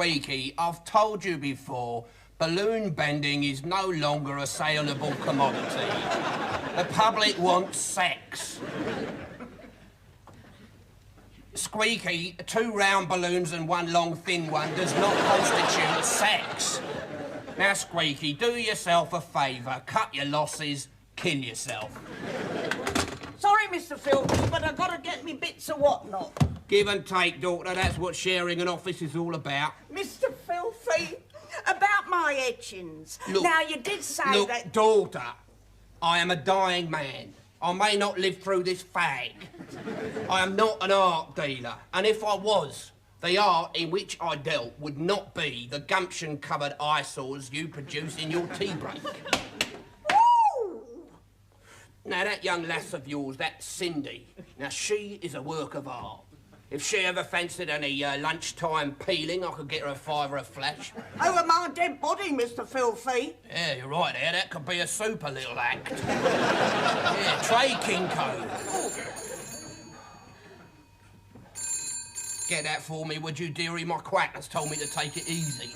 Squeaky, I've told you before, balloon bending is no longer a saleable commodity. The public wants sex. Squeaky, 2 round balloons and 1 long thin one does not constitute sex. Now, Squeaky, do yourself a favour, cut your losses, kill yourself. Sorry, Mr. Filthy, but I've got to get me bits of whatnot. Give and take, daughter, that's what sharing an office is all about. Mr. Filthy, about my etchings. Look, now, you did say that... Look, daughter, I am a dying man. I may not live through this fag. I am not an art dealer, and if I was, the art in which I dealt would not be the gumption-covered eyesores you produce in your tea break. Ooh. Now, that young lass of yours, that Cindy, now, she is a work of art. If she ever fancied any lunchtime peeling, I could get her a £5 a flash. Over my dead body, Mr. Filthy. Yeah, you're right there. That could be a super little act. Yeah, trade Kinko. Get that for me, would you, dearie? My quack has told me to take it easy.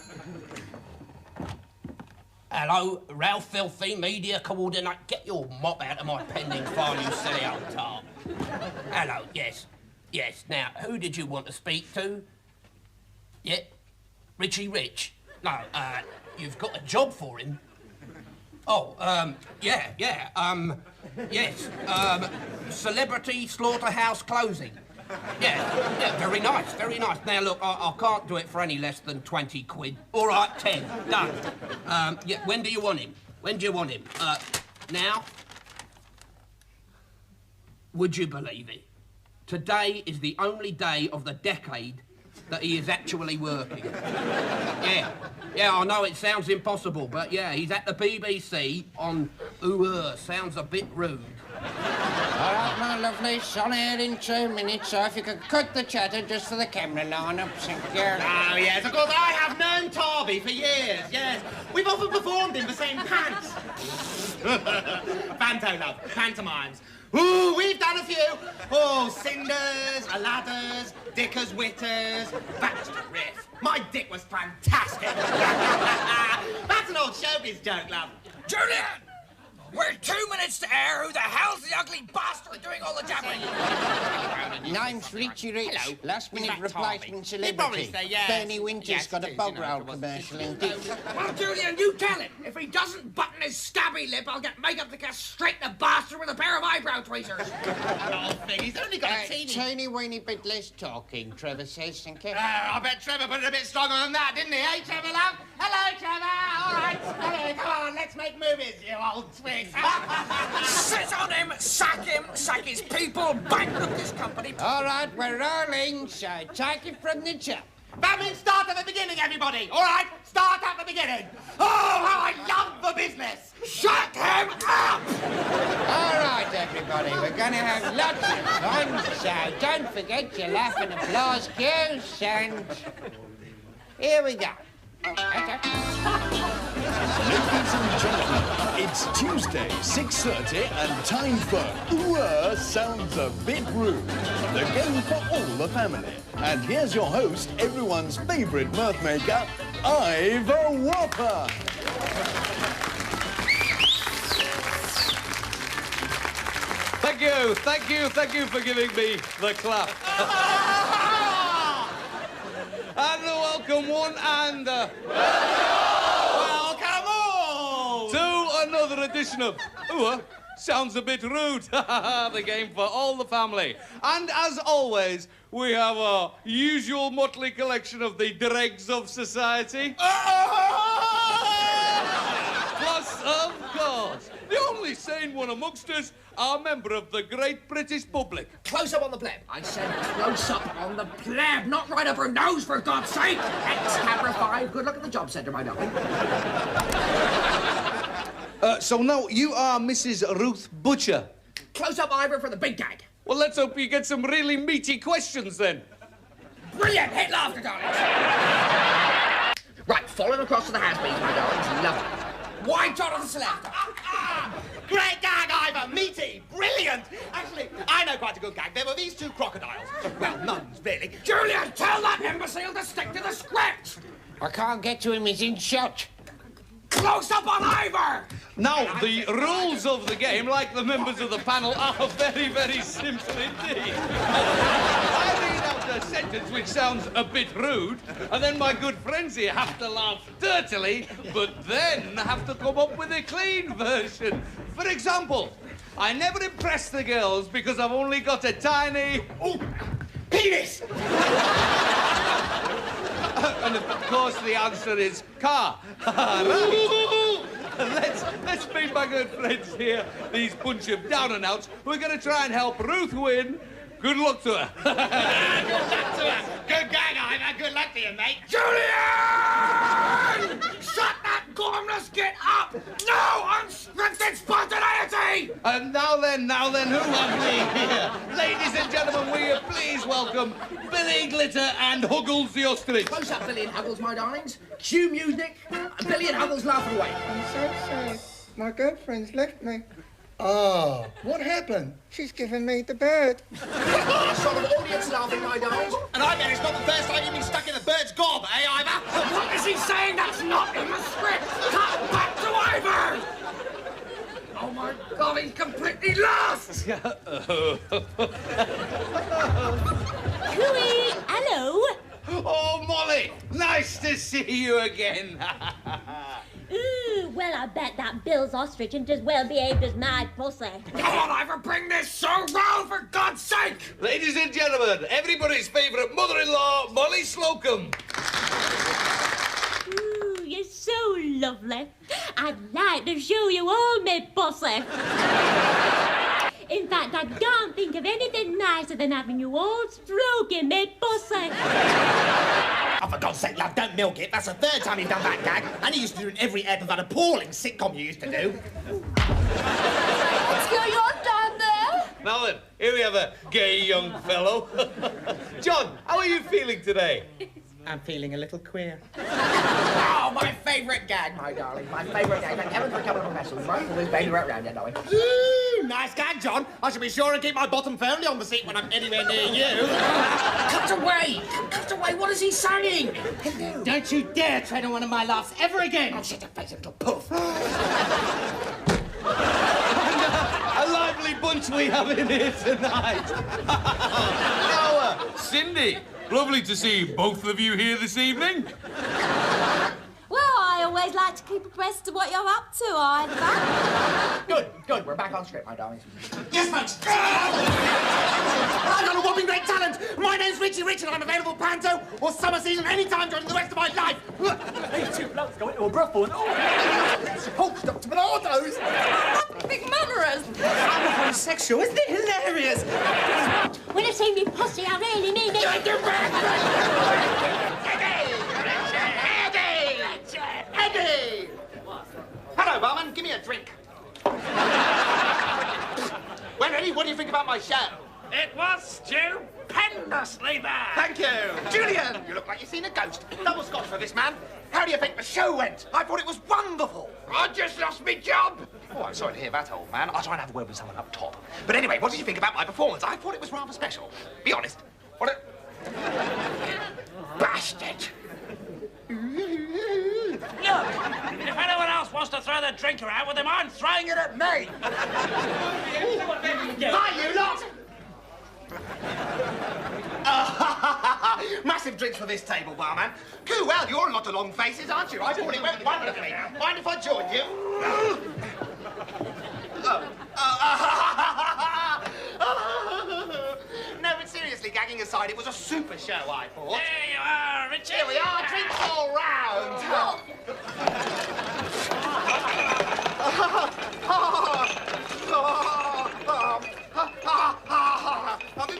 Hello, Ralph Filthy, media coordinator. Get your mop out of my pending file, you silly old tart. Hello, yes. Yes, now, who did you want to speak to? Yeah? Richie Rich? No, you've got a job for him. Oh, yes, Celebrity Slaughterhouse Closing. Yeah, very nice, very nice. Now, look, I can't do it for any less than 20 quid. All right, 10, done. Yeah, when do you want him? When do you want him? Now? Would you believe it? Today is the only day of the decade that he is actually working. Yeah, I know it sounds impossible, but yeah, he's at the BBC on sounds a bit rude. All right, my lovelies, on air in 2 minutes, so if you could cut the chatter just for the camera line-up, thank you. Oh, yes, of course, I have known Tarby for years, yes. We've often performed in the same pants. Panto, love, pantomimes. Ooh, we've done a few. Oh, Cinders, Aladders, Dickers, Witters, Baxter Riff. My dick was fantastic. That's an old showbiz joke, love. Julian! We're 2 minutes to air. Who the hell's the ugly bastard doing all the jabbering? Name's Richie Rich. Hello. Last-minute replacement He'd probably celebrity. say yes. Bernie Winters Yes, got a you bog know, roll it was- commercial in Dick. Well, Julian, you tell him. If he doesn't button his scabby lip, I'll get makeup to castrate the bastard with a pair of eyebrow tweezers. Oh, thing, he's only got a teeny... Teeny-weeny bit less talking, Trevor says, thank you. I bet Trevor put it a bit stronger than that, didn't he? Hey, Trevor, love? Hello, Trevor. All right. Hello, come on, let's make movies, you old twig. Sit on him, sack his people, bankrupt this company. All right, we're rolling, so take it from the top. That means start at the beginning, everybody. All right, start at the beginning. Oh, how I love the business. Shut him up! All right, everybody, we're going to have lots of fun, so don't forget your laugh and applause cues, and here we go. Okay. Ladies and gentlemen, it's Tuesday, 6:30, and time for Sounds a Bit Rude, the game for all the family. And here's your host, everyone's favourite mirth maker, Ivor Whopper. Thank you for giving me the clap. And welcome one and Welcome all to another edition of Sounds a Bit Rude, the game for all the family. And as always, we have our usual motley collection of the dregs of society. Plus, of course, the only sane one amongst us, our member of the great British public. Close up on the pleb. I said close up on the pleb, not right up her nose, for God's sake. Ex-Camera 5, good luck at the job centre, my darling. So now, you are Mrs. Ruth Butcher. Close up, Ivor, for the big gag. Well, let's hope you get some really meaty questions, then. Brilliant! Hit laughter, darlings. Right, falling across to the has-beens, my darlings. Lovely. Wide shot of the selector. Great gag, Ivor. Meaty. Brilliant. Actually, I know quite a good gag. There were these 2 crocodiles. Well, nuns, really. Julian, tell that imbecile to stick to the script. I can't get to him, he's in shot. Close up on Ivor! Now, the rules of the game, like the members of the panel, are very, very simple indeed. I read out a sentence which sounds a bit rude, and then my good friends here have to laugh dirtily, but then have to come up with a clean version. For example, I never impress the girls because I've only got a tiny... Oh, penis! And of course the answer is car. Right. Let's meet my good friends here, these bunch of down and outs. We're going to try and help Ruth win. Good luck to her. Good luck to her. Good gang, Ivor. Good luck to you, mate. Julian! Shut that gormless git up! No unscripted spontaneity! And now then, who have we here? Ladies and gentlemen, will you please welcome Billy Glitter and Huggles the Ostrich. Close up, Billy and Huggles, my darlings. Cue music. Billy and Huggles laughing away. I'm so sad. My girlfriend's left me. Oh, what happened? She's given me the bird. Sort of audience laughing, my darlings. And I bet it's not the first time you've been stuck in a bird's gob, eh, Ivor? What is he saying? That's not in the script. Cut back to Ivor! Oh, my God, he's completely lost! Cooey, hello. Oh, Molly, nice to see you again. Ooh, well, I bet that Bill's ostrich ain't as well behaved as my pussy. Come on, Ivor, bring this show round, for God's sake! Ladies and gentlemen, everybody's favourite mother-in-law, Molly Slocum. Ooh, you're so lovely. I'd like to show you all my pussy. In fact, I can't think of anything nicer than having you all stroking my pussy. Oh, for God's sake, love, don't milk it. That's the third time you've done that gag. And you used to do it in every ep of that appalling sitcom you used to do. What's going on down there? Now then, here we have a gay young fellow. John, how are you feeling today? I'm feeling a little queer. Oh, my favourite gag, my darling. My favourite gag. Thank heaven for a couple of professionals, right? Always baby right round there, darling. Ooh, nice gag, John. I shall be sure and keep my bottom firmly on the seat when I'm anywhere near you. Cut away! Cut away! What is he saying? Don't you dare tread on one of my laughs ever again. Oh, shut your face, you little poof. A lively bunch we have in here tonight. Now, Cindy, lovely to see both of you here this evening. Well, I always like to keep abreast of what you're up to, Ivor. Good. We're back on script, my darlings. Yes, folks. I've got a whopping great talent. My name's Richie Rich, and I'm available panto or summer season any time during the rest of my life. These two blokes go into a brothel and... Oh, Dr. Bernardo's. Big murderers. I'm a homosexual. Isn't it hilarious? When I say me pussy, I really mean it. Eddie! Hello, barman. Give me a drink. Well, Eddie, what do you think about my show? It was stupendously bad. Thank you. Julian, you look like you've seen a ghost. Double scotch for this man. How do you think the show went? I thought it was wonderful. I just lost my job. Oh, I'm sorry to hear that, old man. I'll try and have a word with someone up top. But anyway, what did you think about my performance? I thought it was rather special. Be honest. What a... bastard. Look, if anyone else wants to throw their drinker out with him, I'm throwing it at me. Hi, you lot! Massive drinks for this table, barman. Cool, well, you're a lot of long faces, aren't you? I thought it went wonderfully. Mind if I join you? No, but seriously, gagging aside, it was a super show, I thought. There you are, Richard. Here we are, drinks all round.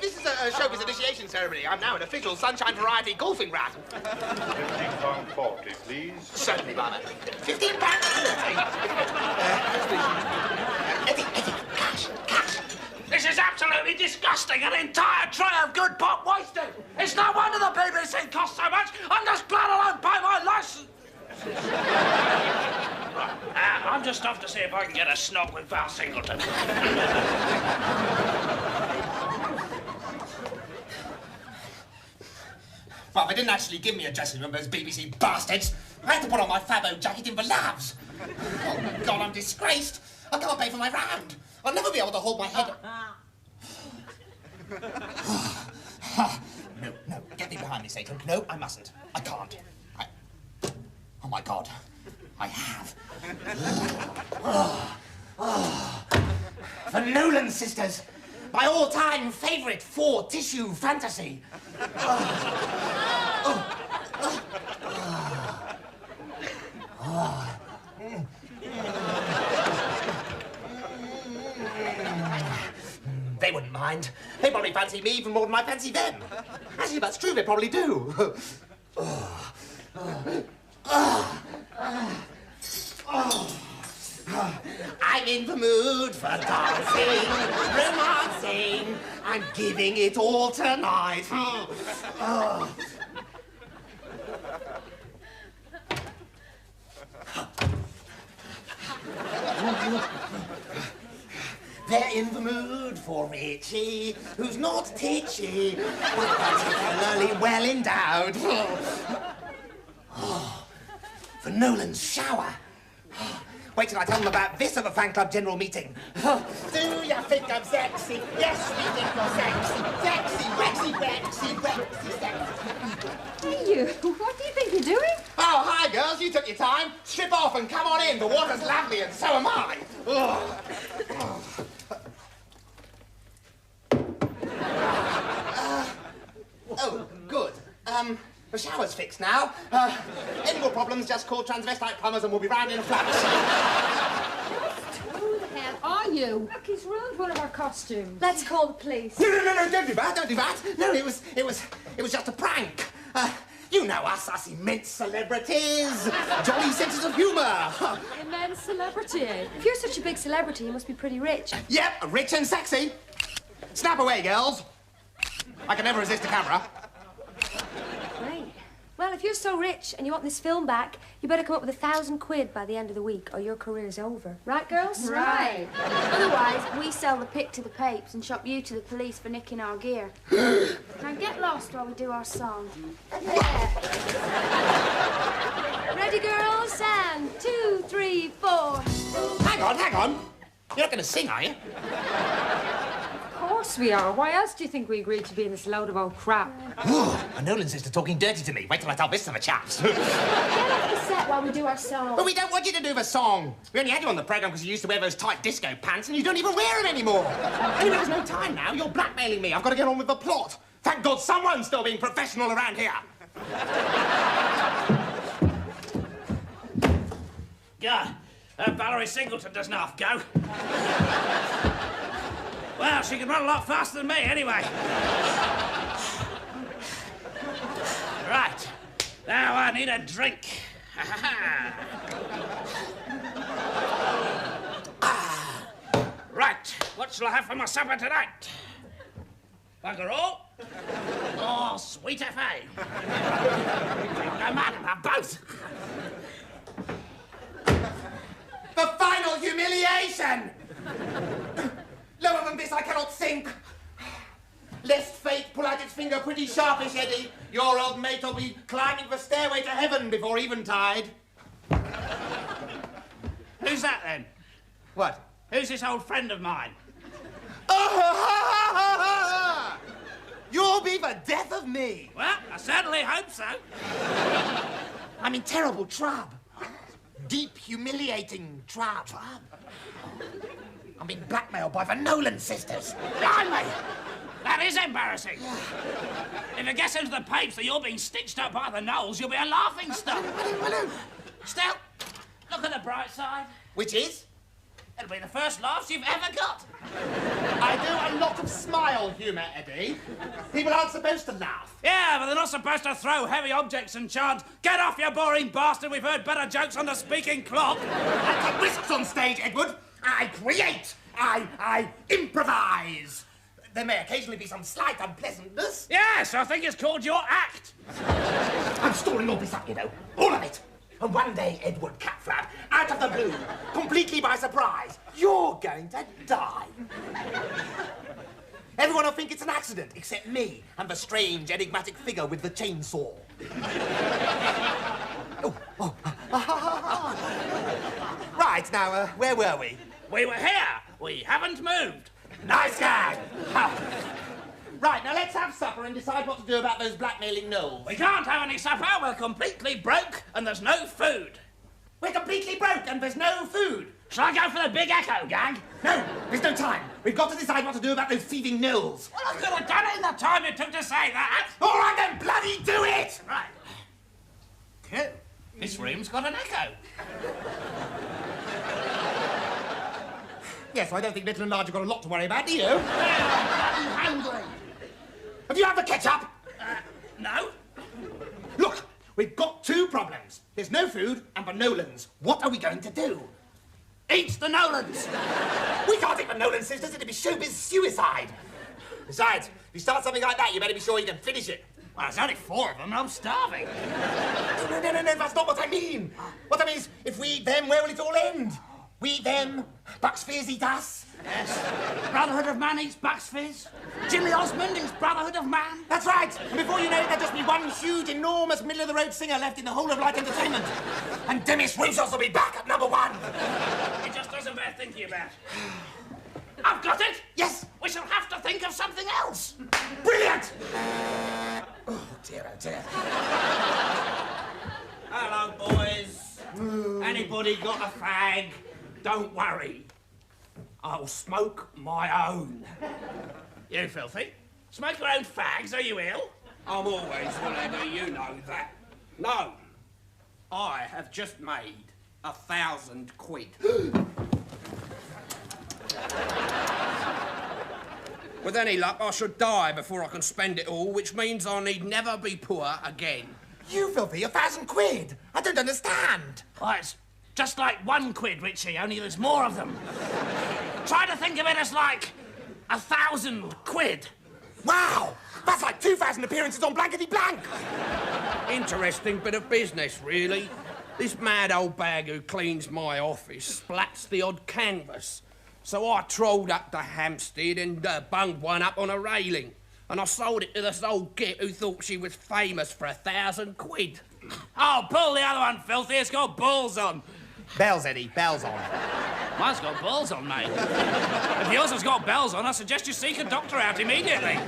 This is a showbiz initiation ceremony. I'm now an official Sunshine Variety golfing rat. £15.40, please. Certainly, barman. £15.40. Eddie, cash. This is absolutely disgusting. An entire tray of good pop wasted. It's no wonder the BBC costs so much. I'm just glad I don't pay my licence. I'm just off to see if I can get a snog with Val Singleton. Well, they didn't actually give me a dressing room, those BBC bastards. I had to put on my Fabo jacket in the labs. Oh, God, I'm disgraced. I can't pay for my round. I'll never be able to hold my head up. No, get me behind me, Satan. No, I mustn't. I can't. Oh, my God. I have. The Nolan sisters. My all-time favourite four-tissue fantasy. They wouldn't mind. They probably fancy me even more than I fancy them. Actually, that's true, they probably do. I'm in the mood for dancing, romancing. I'm giving it all tonight. They're in the mood for Richie, who's not titchy, but particularly well endowed. For Nolan's shower. Wait till I tell them about this at the fan club general meeting. Do you think I'm sexy? Yes, we think you're sexy. Sexy, sexy. Hey, you. What do you think you're doing? Oh, hi, girls. You took your time. Strip off and come on in. The water's lovely and so am I. Oh, good. The shower's fixed now. Any more problems, just call transvestite plumbers and we'll be round in a flash. Who the hell are you? Look, he's ruined one of our costumes. Let's call the police. No, don't do that. No, it was just a prank. You know us immense celebrities. Jolly senses of humour. Immense celebrity. If you're such a big celebrity, you must be pretty rich. Yep, rich and sexy. Snap away, girls. I can never resist a camera. Great. Well, if you're so rich and you want this film back, you better come up with £1,000 by the end of the week, or your career's over. Right, girls? Right. Otherwise, we sell the pic to the papes and shop you to the police for nicking our gear. Now get lost while we do our song. Yeah. Ready, girls? And 2, 3, 4. Hang on. You're not going to sing, are you? Of course we are. Why else do you think we agreed to be in this load of old crap? A Nolan sister talking dirty to me. Wait till I tell this to the chaps. Get off the set while we do our song. But we don't want you to do the song. We only had you on the programme because you used to wear those tight disco pants and you don't even wear them anymore. Anyway, there's no time now. You're blackmailing me. I've got to get on with the plot. Thank God someone's still being professional around here. God, Valerie Singleton doesn't half go. Well, she can run a lot faster than me, anyway. Right. Now I need a drink. Right. What shall I have for my supper tonight? Bugger all? Or sweet FA? No matter, have both. The final humiliation! Lower than this, I cannot sink. Lest fate pull out its finger pretty sharpish, Eddie, your old mate will be climbing the stairway to heaven before eventide. Who's that, then? What? Who's this old friend of mine? You'll be the death of me. Well, I certainly hope so. I'm in terrible trouble. Deep, humiliating trouble. I'm being blackmailed by the Nolan sisters. Blimey! That is embarrassing. If it gets into the papers that you're being stitched up by the Knowles, you'll be a laughing stock. Still, look at the bright side. Which is? It'll be the first laughs you've ever got. I do a lot of smile humour, Eddie. People aren't supposed to laugh. Yeah, but they're not supposed to throw heavy objects and chant, "Get off, you boring bastard, we've heard better jokes on the speaking clock." I take risks on stage, Edward. I create. I improvise. There may occasionally be some slight unpleasantness. Yes, I think it's called your act. I'm storing all this up, you know. All of it. And one day, Edward Catflap, out of the blue, completely by surprise, you're going to die. Everyone will think it's an accident, except me and the strange, enigmatic figure with the chainsaw. Right, now, where were we? We were here. We haven't moved. Nice guy! Right, now let's have supper and decide what to do about those blackmailing gnolls. We can't have any supper. We're completely broke and there's no food. We're completely broke and there's no food. Shall I go for the big echo, gang? No, there's no time. We've got to decide what to do about those thieving gnolls. Well, I could have done it in the time it took to say that. All right, then bloody do it! Right. Good. This room's got an echo. Yes, well, I don't think Little and Large have got a lot to worry about, do you? I'm hungry. Have you had the ketchup? No. Look, we've got two problems. There's no food and the Nolans. What are we going to do? Eat the Nolans. We can't eat the Nolan sisters. It'd be showbiz suicide. Besides, if you start something like that, you better be sure you can finish it. Well, there's only 4 of them and I'm starving. No, that's not what I mean. What I mean is, if we eat them, where will it all end? We eat them, Bucks Fizz eat us. Yes. Brotherhood of Man eats Bucks Fizz. Jimmy Osmond is Brotherhood of Man. That's right. And before you know it, there'll just be one huge, enormous, middle-of-the-road singer left in the whole of Light Entertainment. And Demi Swinshaw's will be back at #1. It just doesn't bear thinking about. I've got it. Yes. We shall have to think of something else. Brilliant. Oh, dear. Hello, boys. Anybody got a fag? Don't worry. I'll smoke my own. You filthy. Smoke your own fags, are you ill? I'm always willing, you know that. No. I have just made 1,000 quid. With any luck, I should die before I can spend it all, which means I need never be poor again. You filthy, 1,000 quid? I don't understand. Well, it's just like 1 quid, Richie, only there's more of them. Try to think of it as like 1,000 quid. Wow! That's like 2,000 appearances on Blankety Blank! Interesting bit of business, really. This mad old bag who cleans my office splats the odd canvas. So I trolled up to Hampstead and bunged one up on a railing. And I sold it to this old git who thought she was famous for 1,000 quid. Oh, pull the other one, filthy. It's got balls on. Bells, Eddie, bells on. Mine's got balls on, mate. If yours has got bells on, I suggest you seek a doctor out immediately.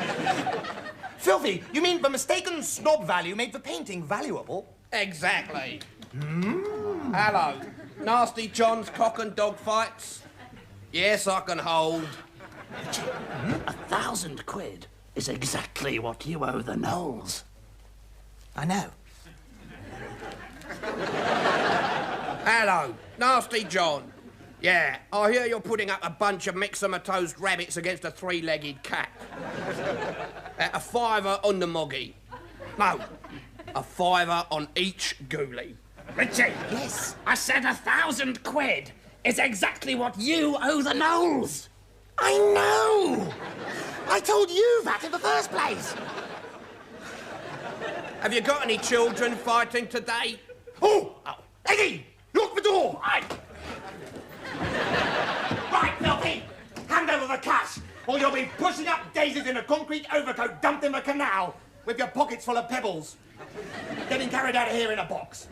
Filthy, you mean the mistaken snob value made the painting valuable? Exactly. Hello. Nasty John's cock and dog fights? Yes, I can hold. 1,000 quid is exactly what you owe the Knowles. I know. Hello, Nasty John. Yeah, I hear you're putting up a bunch of myxomatoes rabbits against a 3-legged cat. A £5 on the moggy. No, a £5 on each ghoulie. Richie! Yes? I said 1,000 quid is exactly what you owe the Knowles. I know! I told you that in the first place. Have you got any children fighting today? Oh! Eddie! Lock the door! Right. Right, filthy! Hand over the cash, or you'll be pushing up daisies in a concrete overcoat dumped in the canal with your pockets full of pebbles. Getting carried out of here in a box.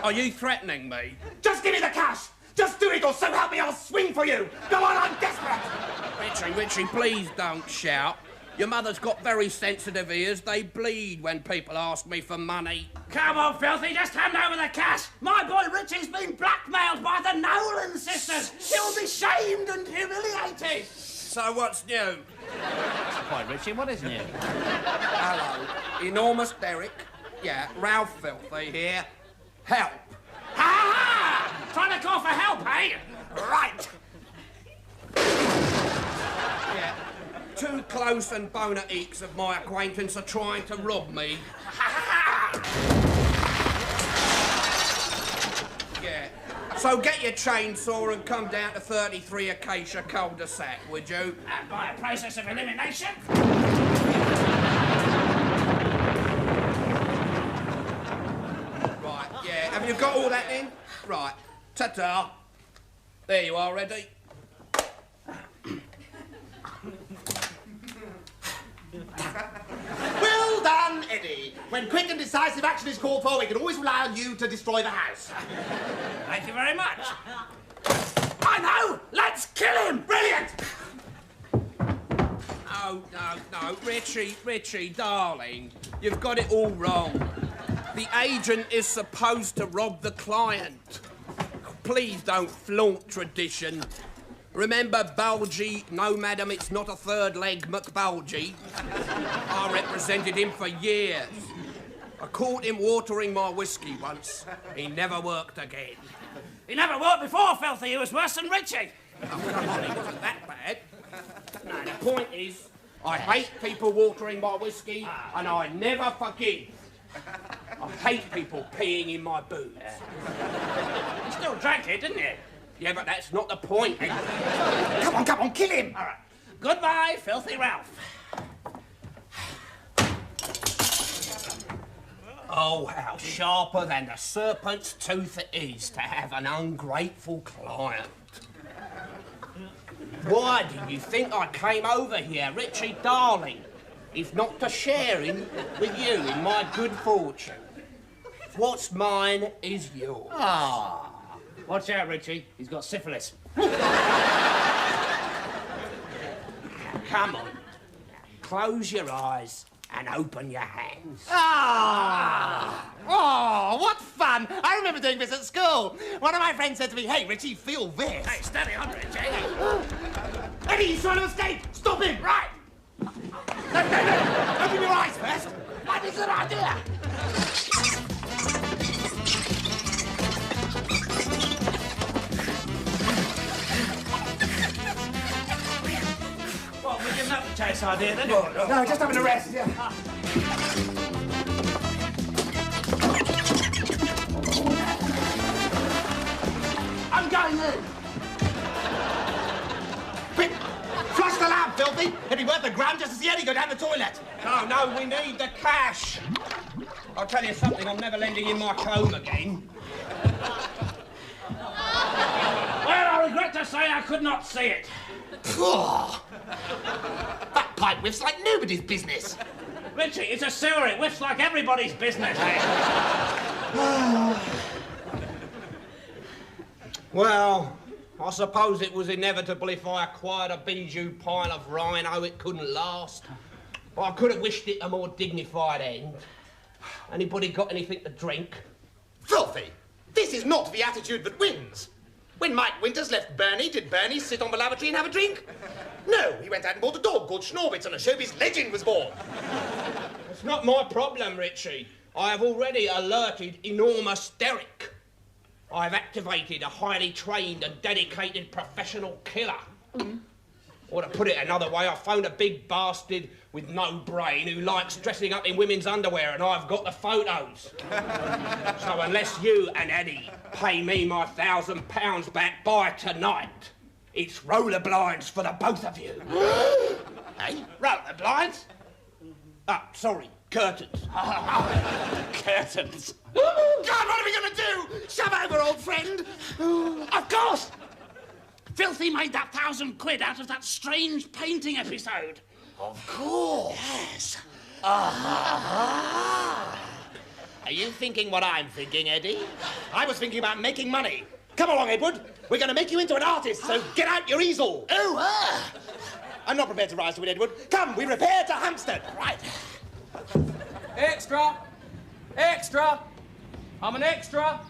Are you threatening me? Just give me the cash! Just do it, or so help me, I'll swing for you! Go on, I'm desperate! Richie, please don't shout. Your mother's got very sensitive ears. They bleed when people ask me for money. Come on, filthy, just hand over the cash. My boy Richie's been blackmailed by the Nolan sisters. He'll be shamed and humiliated. So what's new? Why, Richie, what is new? Hello. Enormous Derek. Yeah, Ralph Filthy here. Help. Ha-ha! Trying to call for help, eh? Right. Yeah. 2 close and boner eeks of my acquaintance are trying to rob me. Yeah. So get your chainsaw and come down to 33 Acacia cul-de-sac, would you? By a process of elimination? Right, yeah. Have you got all that in? Right. Ta-ta. There you are, ready? done, Eddie. When quick and decisive action is called for, we can always rely on you to destroy the house. Thank you very much. I know! Let's kill him! Brilliant! Oh, no, Richie, darling, you've got it all wrong. The agent is supposed to rob the client. Please don't flaunt tradition. Remember Bulgy? No, madam, it's not a third leg McBulgy. I represented him for years. I caught him watering my whiskey once. He never worked again. He never worked before, Filthy. He was worse than Richie. Oh, come on, he wasn't that bad. No, the point is, I hate people watering my whiskey, and I never forgive. I hate people peeing in my boots. You still drank it, didn't you? Yeah, but that's not the point. Come on, kill him! All right. Goodbye, Filthy Ralph. Oh, how sharper than the serpent's tooth it is to have an ungrateful client. Why do you think I came over here, Richie darling, if not to share in with you in my good fortune? What's mine is yours. Ah. Watch out, Richie. He's got syphilis. Come on. Close your eyes and open your hands. Ah! Oh, what fun! I remember doing this at school. One of my friends said to me, "Hey, Richie, feel this." Hey, steady on, Richie. Eddie, he's trying to escape! Stop him! Right! No. Open your eyes first. That is an idea. Well, we're giving up the chase idea, then? No, just having a rest, yeah. I'm going in. Quick! Flush the lamp, Filthy! It'd be worth a grand just to see Eddie go down the toilet. No, we need the cash. I'll tell you something, I'm never lending in my comb again. Well, I regret to say I could not see it. That pipe whiffs like nobody's business. Richie, it's a sewer. It whiffs like everybody's business. Well, I suppose it was inevitable if I acquired a bijou pile of rhino, it couldn't last. But I could have wished it a more dignified end. Anybody got anything to drink? Filthy! This is not the attitude that wins. When Mike Winters left Bernie, did Bernie sit on the lavatory and have a drink? No, he went out and bought a dog called Schnorbitz and a showbiz legend was born. It's not my problem, Richie. I have already alerted enormous Derek. I've activated a highly trained and dedicated professional killer. Or to put it another way, I phoned a big bastard with no brain who likes dressing up in women's underwear, and I've got the photos. So unless you and Eddie pay me my £1,000 back by tonight, it's roller blinds for the both of you. Hey? Roller blinds? Sorry, curtains. Curtains. God, what are we going to do? Shove over, old friend? Of course! Filthy made that £1,000 out of that strange painting episode. Of course. Yes. Are you thinking what I'm thinking, Eddie? I was thinking about making money. Come along, Edward. We're going to make you into an artist, so get out your easel. I'm not prepared to rise to it, Edward. Come, we repair to Hampstead. Right. Extra! Extra! I'm an extra!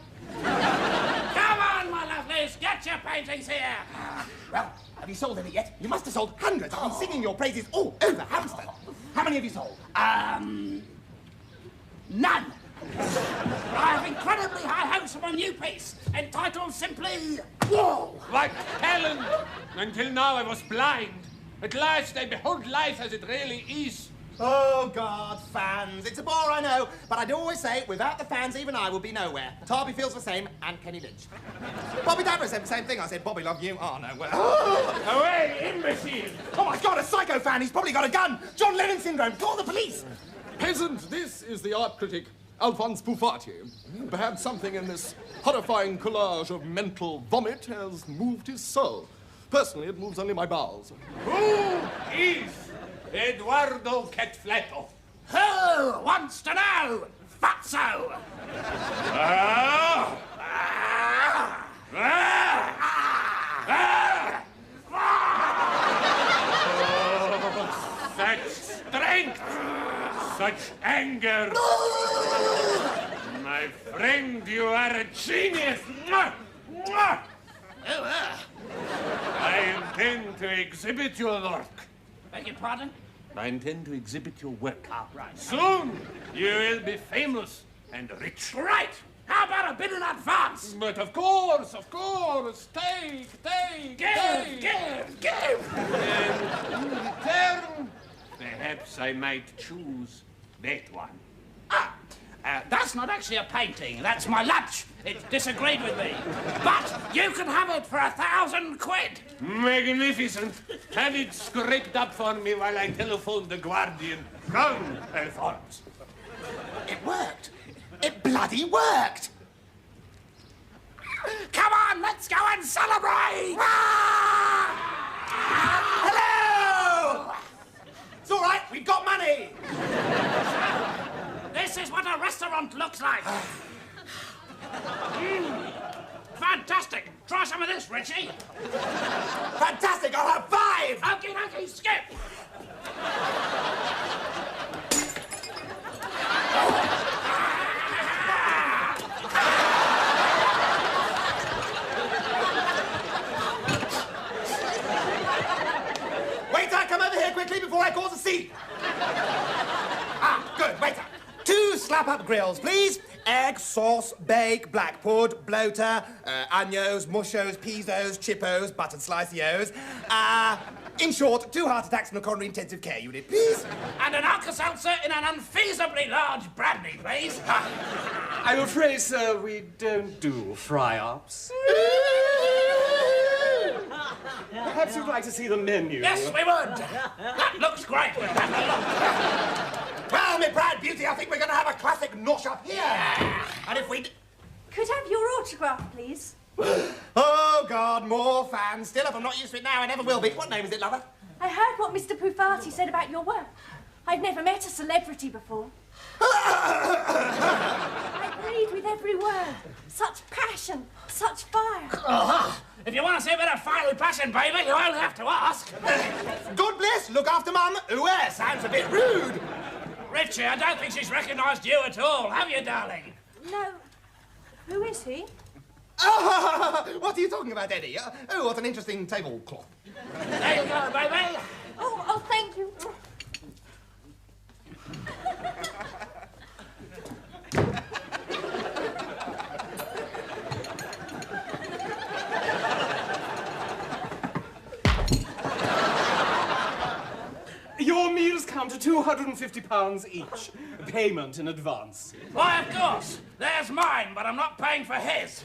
Come on, my lovelies, get your paintings here. Well, have you sold any yet? You must have sold hundreds. I've been singing your praises all over Hampstead. How many have you sold? None. I have incredibly high hopes for my new piece, entitled simply, Whoa! Like Helen! Until now I was blind. At last I behold life as it really is. Oh, God, fans. It's a bore, I know, but I'd always say, without the fans, even I would be nowhere. Tarby feels the same, and Kenny Lynch. Bobby Dabra said the same thing. I said, Bobby, love you. Oh, no, well... Away, imbecile! Oh, my God, a psycho fan. He's probably got a gun. John Lennon syndrome. Call the police. Peasant, this is the art critic, Alphonse Buffati. Perhaps something in this horrifying collage of mental vomit has moved his soul. Personally, it moves only my bowels. Who is Eduardo Catflap? Who wants to know? Fatso! Such strength! Such anger! My friend, you are a genius! I intend to exhibit your work. Beg your pardon? I intend to exhibit your work. Ah, right. Soon, you will be famous and rich. Right! How about a bit in advance? But of course, take. Give! And in return, perhaps I might choose that one. That's not actually a painting. That's my lunch. It disagreed with me. But you can have it for 1,000 quid. Magnificent. Have it scraped up for me while I telephone the Guardian. Come, Alphonse. It worked. It bloody worked. Come on, let's go and celebrate! Hello! It's all right, we've got money. This is what a restaurant looks like. Fantastic. Try some of this, Richie. Fantastic, I'll have 5. Okie dokie, skip. Waiter, come over here quickly before I cause a scene. Good, waiter. 2 slap-up grills, please. Egg, sauce, bake, black pud, bloater, agnos, mushos, pizzos, chippos, buttered sliceios. In short, 2 heart attacks in a coronary intensive care unit, please. And an Alka-Seltzer in an unfeasibly large brandy, please. I'm afraid, sir, we don't do fry-ups. Perhaps you'd like to see the menu. Yes, we would. That looks great. We'll have a look. Well, me proud beauty, I think we're going to have a classic nosh up here. And if we... Could I have your autograph, please? Oh, God, more fans. Still, if I'm not used to it now, I never will be. What name is it, lover? I heard what Mr. Pufati said about your work. I've never met a celebrity before. I agreed with every word. Such passion, such fire. If you want to see a bit of fiery passion, baby, you only have to ask. God bless, look after Mum. Sounds a bit rude. Richie, I don't think she's recognised you at all, have you, darling? No. Who is he? What are you talking about, Eddie? Oh, what an interesting tablecloth. There you go, baby. Oh, thank you. Your meals come to £250 each. Payment in advance. Why, of course. There's mine, but I'm not paying for his.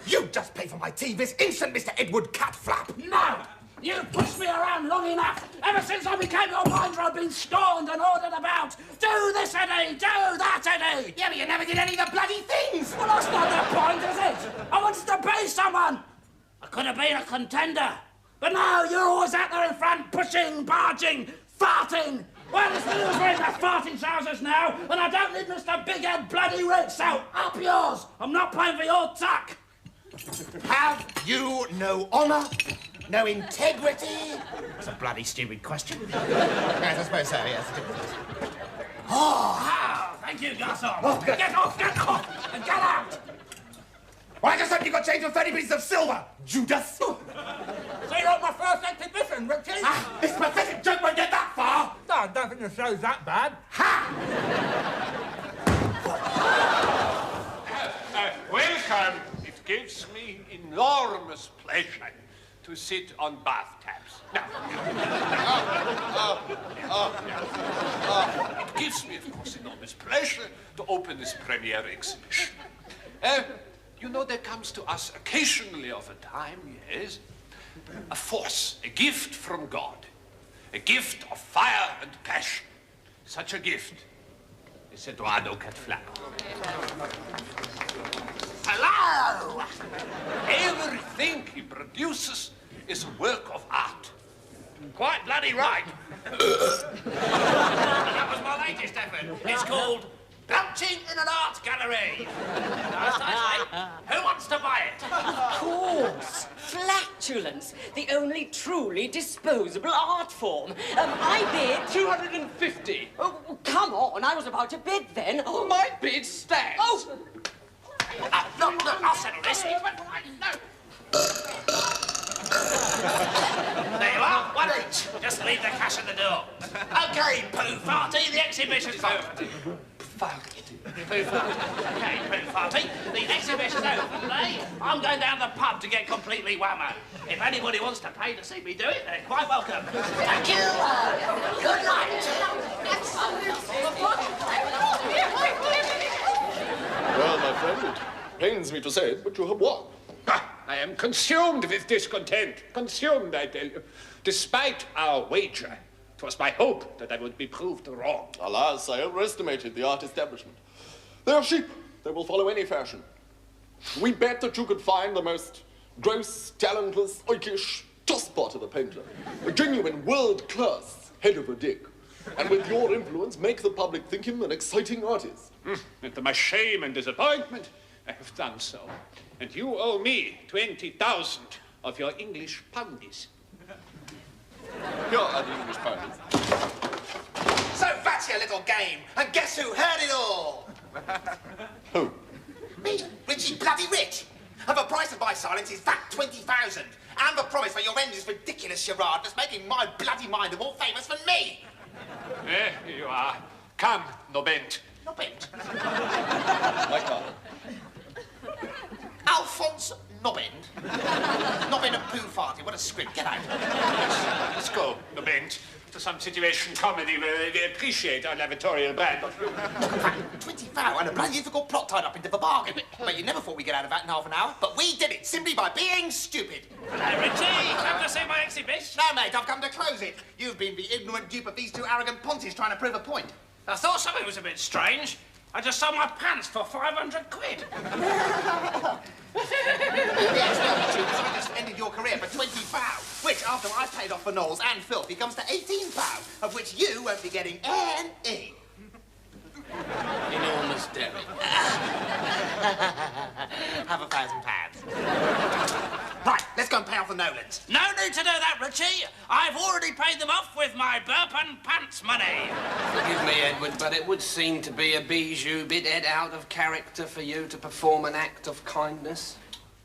You just pay for my tea this instant, Mr. Edward Catflap. No! You've pushed me around long enough. Ever since I became your minder, I've been scorned and ordered about. Do this, Eddie! Do that, Eddie! Yeah, but you never did any of the bloody things! Well, that's not the point, is it? I wanted to be someone. I could have been a contender. But no, you're always out there in front, pushing, barging, farting. Well, it's me who's wearing my farting trousers now, and I don't need Mr. Big Head Bloody Rich, so up yours. I'm not paying for your tuck. Have you no honour? No integrity? That's a bloody stupid question. Yes, I suppose so, yes. Oh, thank you, Garçon. Oh, good. Get off, and get out. Well, I just hope you got change for 30 pieces of silver, Judas. So you're on my first exhibition, Richie? This pathetic joke won't get that far. No, I don't think the show's that bad. Welcome. It gives me enormous pleasure to sit on bathtubs. Now, it gives me, of course, enormous pleasure to open this premiere exhibition. You know, there comes to us occasionally of a time, yes, a force, a gift from God, a gift of fire and passion. Such a gift is Eduardo Catflap. Hello! Everything he produces is a work of art. Quite bloody right. That was my lady. latest effort. It's called Belching in an Art Gallery. Nice, eh? Who wants to buy it? Of course. Flatulence, the only truly disposable art form. I bid... 250. Oh, come on, I was about to bid then. Oh, my bid stands. Oh! Look, I'll settle this. There you are, one each. Just leave the cash at the door. OK, Pooh Farty, the exhibition's over. Pooh Farty. OK, Pooh Farty, the exhibition's over today. I'm going down the pub to get completely whammo. If anybody wants to pay to see me do it, they're quite welcome. Thank you. Good night. Well, my friend, it pains me to say it, but you have won. I am consumed with discontent. Consumed, I tell you. Despite our wager, it was my hope that I would be proved wrong. Alas, I overestimated the art establishment. They are sheep. They will follow any fashion. We bet that you could find the most gross, talentless, oikish tosspot of a painter. A genuine world-class head of a dick. And with your influence, make the public think him an exciting artist. And to my shame and disappointment, I have done so. And you owe me 20,000 of your English poundies. Here are the English poundies. So that's your little game. And guess who heard it all? Who? Me, Richie bloody Rich. And the price of my silence is that 20,000. And the promise for your end is ridiculous charade that's making my bloody mind more famous than me. Here you are. Come, Nobent. Nobent? My card. Alphonse Nobbend? Nobbend and Pooh Farty, what a script. Get out. Let's go, Nobent, to some situation comedy where they appreciate our lavatorial band. 20,000 and a bloody difficult plot tied up into the bargain. But you never thought we'd get out of that in half an hour. But we did it, simply by being stupid. Hello, Richie. Come to see my exhibition? No, mate, I've come to close it. You've been the ignorant dupe of these two arrogant ponties trying to prove a point. I thought something was a bit strange. I just sold my pants for 500 quid. Yes, well, because I just ended your career for 20 pounds, which, after I paid off for Knowles and filthy, comes to 18 pounds, of which you won't be getting any. Enormous Derek. Have £1,000. Right, let's go and pay off the Nolans. No need to do that, Richie. I've already paid them off with my burp and pants money. Forgive me, Edward, but it would seem to be a bijou bit out of character for you to perform an act of kindness.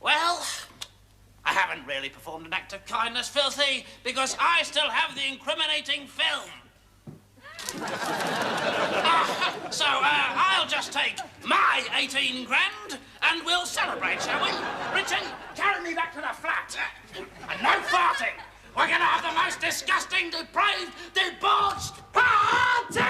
Well, I haven't really performed an act of kindness, Filthy, because I still have the incriminating film. So, I'll just take my 18 grand and we'll celebrate, shall we? Richie, carry me back to the flat. And no farting. We're going to have the most disgusting, depraved, debauched party!